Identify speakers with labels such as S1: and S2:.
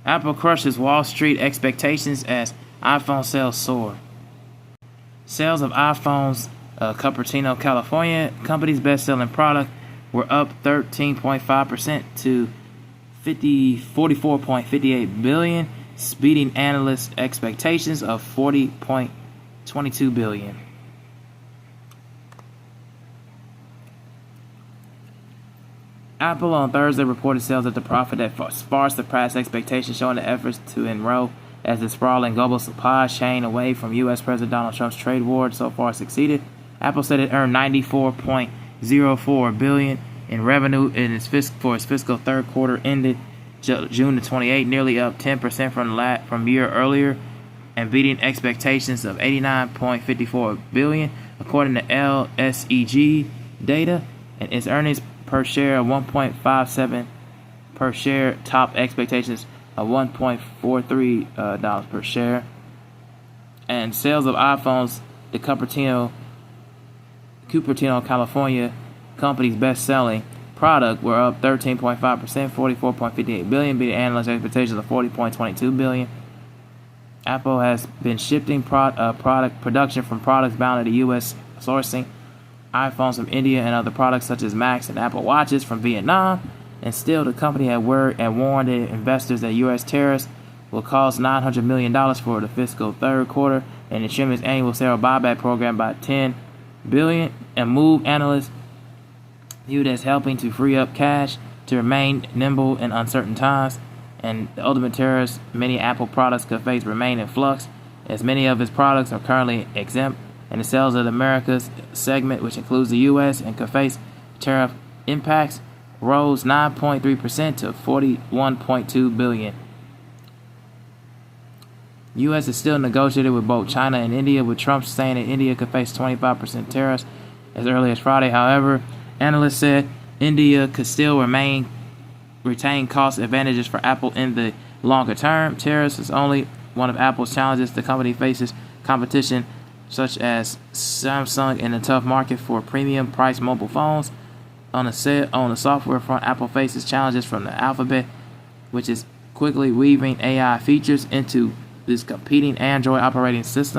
S1: Apple crushes Wall Street expectations as iPhone sales soar. Sales of iPhone's Cupertino, California, company's best-selling product, were up 13.5% to $44.58 billion, beating analysts' expectations of $40.22 billion. Apple on Thursday reported sales at the profit that far surpassed expectations, showing the efforts to enroll as the sprawling global supply chain away from U.S. President Donald Trump's trade war so far succeeded. Apple said it earned $94.04 billion in revenue for its fiscal third quarter ended June the 28th, nearly up 10% from year earlier, and beating expectations of $89.54 billion, according to LSEG data, and its earnings per share of 1.57 per share topped expectations of $1.43 per share. And sales of iPhones, the Cupertino, California company's best-selling product, were up 13.5%, $44.58 billion, beating analyst expectations of $40.22 billion. Apple has been shifting product production from products bound to the U.S. sourcing iPhones from India and other products such as Macs and Apple Watches from Vietnam, and still the company had warned investors that U.S. tariffs will cost $900 million for the fiscal third quarter, and it trimmed its annual share buyback program by $10 billion, a move analysts viewed as helping to free up cash to remain nimble in uncertain times. And the ultimate tariffs many Apple products could face remain in flux, as many of its products are currently exempt, and the sales of the Americas segment, which includes the U.S. and could face tariff impacts, rose 9.3% to $41.2 billion. U.S. is still negotiating with both China and India, with Trump saying that India could face 25% tariffs as early as Friday. However, analysts said India could still retain cost advantages for Apple in the longer term. Tariffs is only one of Apple's challenges. The company faces competition such as Samsung in a tough market for premium-priced mobile phones. On the software front, Apple faces challenges from the Alphabet, which is quickly weaving AI features into this competing Android operating system.